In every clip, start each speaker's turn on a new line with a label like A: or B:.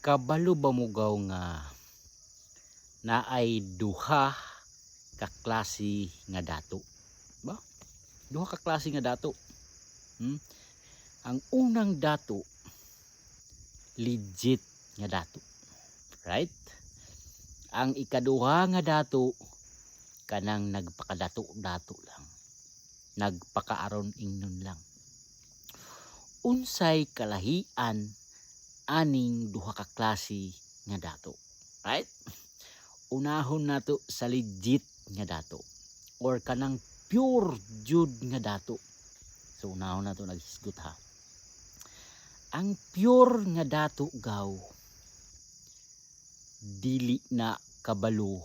A: Kabalo ba mo gaw nga naay duha ka klase nga dato? Ba? Duha ka klase nga dato. Hmm? Ang unang dato, legit nga dato. Right? Ang ikaduha nga dato, kanang nagpakadato-dato lang. Nagpakaaron ingnon lang. Unsay kalahian aning duha ka klase nga dato? Right? Unahon nato sa legit nga dato or kanang pure jud nga dato. So unahon nato naghisgot ha. Ang pure nga dato gaw dili na kabalo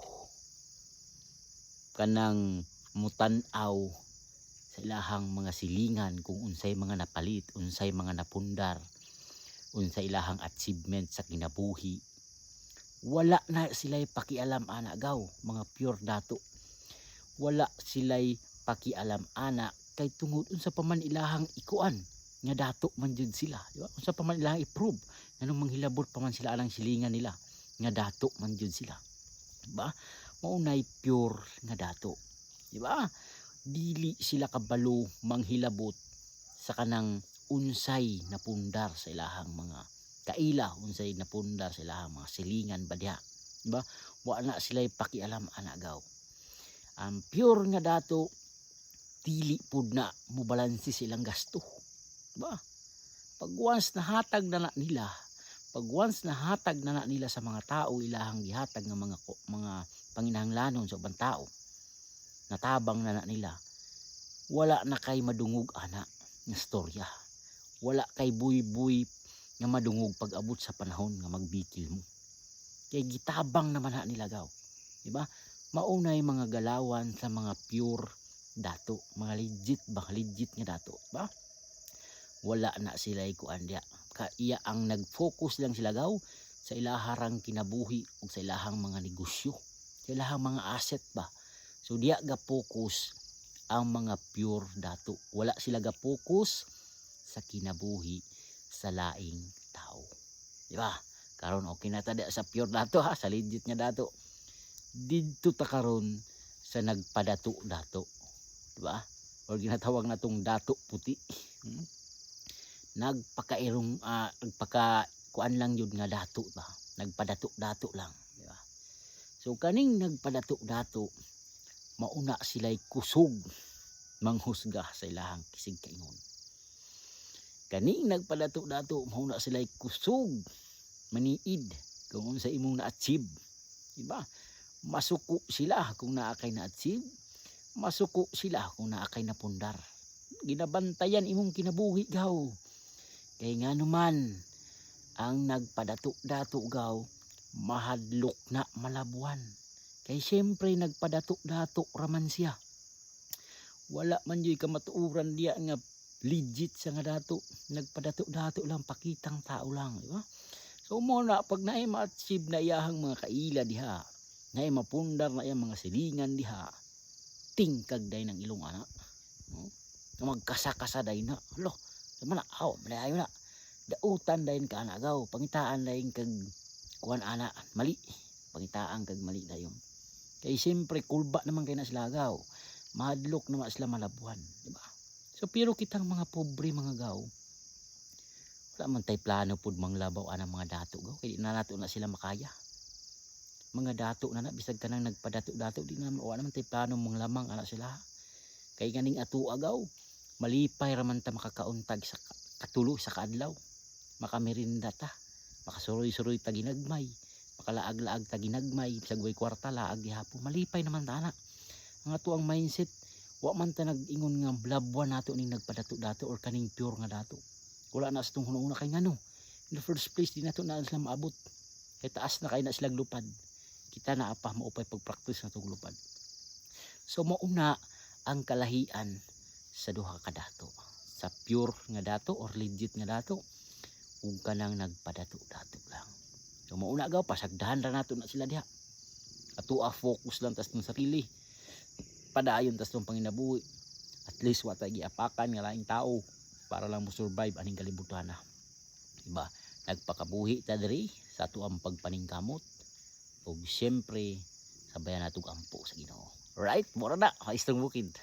A: kanang mutan-aw sa ilahang mga silingan kung unsay mga napalit, unsay mga napundar, unsay ilahang achievement sa kinabuhi. Wala na sila'y pakialam ana gaw, mga pure dato. Wala sila'y pakialam ana kay tungod unsa pa man ilahang ikuan nga dato man jud sila, di ba? Unsa pa man ilahang i-prove nganong manghilabot pa man sila alang silingan nila nga dato man jud sila. Di ba? Maunay pure nga dato. Di ba? Dili sila kabalo manghilabot sa kanang unsay napundar sa ilahang mga kaila, unsay napundar sa ilahang mga silingan ba diha. Diba? Wa na sila'y pakialam ana gaw. Ang pure nga dato dili pud na mobalanse silang gasto. Diba? Pag once nahatag na nila, pag once nahatag na nila sa mga tao ilahang gihatag nga mga panginahanglanon sa ubang tao, natabang na nila, wala na kay madungog ana nga storya. Wala kay buy-buy nga madungog pag abot sa panahon nga magbikil mo. Kay gitabang naman na nila gaw. Diba? Maunay mga galawan sa mga pure dato, mga legit nga dato, ba? Wala na sila kuan dia. Kaya ang nag-focus lang sila gaw sa ilaharang kinabuhi ug sa ilahang mga negosyo, sa ilahang mga asset ba. So diya ga focus ang mga pure dato. Wala sila ga focus sa kinabuhi sa laing tao. Di ba? Karon okay na tada sa pure dato ha, sa legit nga dato. Didto ta karon sa nagpadato-dato. Di ba? Or ginatawag natong dato puti. Nagpaka kuan lang yun nga dato ba. Nagpadato-dato lang, di ba? So kaning nagpadato-dato, mauna sila'y kusog manghusga sa ilahang kisig kaingon. Kaning nagpadato-dato, mauna sila'y kusog maniid kung unsa imong na-achieve. Diba? Masuko sila kung naakay na-achieve. Masuko sila kung naakay napundar. Ginabantayan imong kinabuhi gaw. Kay nga naman, ang nagpadato-dato gaw, mahadlok na malabuan. Kay siyempre nagpadato-dato raman siya. Wala man yo'y kamatuuran diya nga legit siya nga dato. Nagpadato-dato lang, pakitang tao lang. Diba? So muna, pag naay ma-achieve na iyahang mga kaila diha, naay mapundar na iyang mga silingan diha, tingkag day ng ilong anak. No? Magkasa-kasa day na. Alo, sama na, malayo na. Dautan day ka anagaw, pangitaan day kag kuhan anak, mali. Pangitaan kag mali dayon. Kaya siyempre, kulba naman kayo na sila gaw. Mahadlok naman sila malabuhan. Diba? So, pero kitang mga pobre mga gaw, wala man tay plano pud manglabaw anang mga dato gaw. Kaya di na nato na sila makaya. Mga dato na bisag ka nang nagpadato-dato, di na wala naman tay plano manglamang anak sila. Kaya ganing ato agaw, malipay raman ta makakauntag sa katulo sa kaadlaw. Makamerinda ta, makasuroy-suroy ta ginagmay, makalaag-laag ta ginagmay, bisag way kwarta laag gihapon. Malipay naman ta ana. Ang ato ang mindset, wa man ta nag-ingon nga blabwa nato ning nagpadato-dato or kaning pure nga dato. Wala na sa itong hununa kay ngano. In the first place, di na ito na sila maabot. Kaya taas na kayo na silang lupad. Kita na apa maupay pag-practice na itong lupad. So mauna ang kalahian sa duha ka dato. Sa pure nga dato or legit nga dato. Ug kanang nagpadato-dato lang. So mauna gaw, pasagdahan ra nato na sila diha. Ato focus lang tas ng sarili. Padayon tas ng panginabuhi. At least wata giapakan nga laing tao para lang mo survive aning kalibutan na. Diba? nagpakabuhi ta diri sa atuang pagpaningkamot ug syempre sabayan natog ampo sa Ginoo. Right, mura na, Maestro Bukid.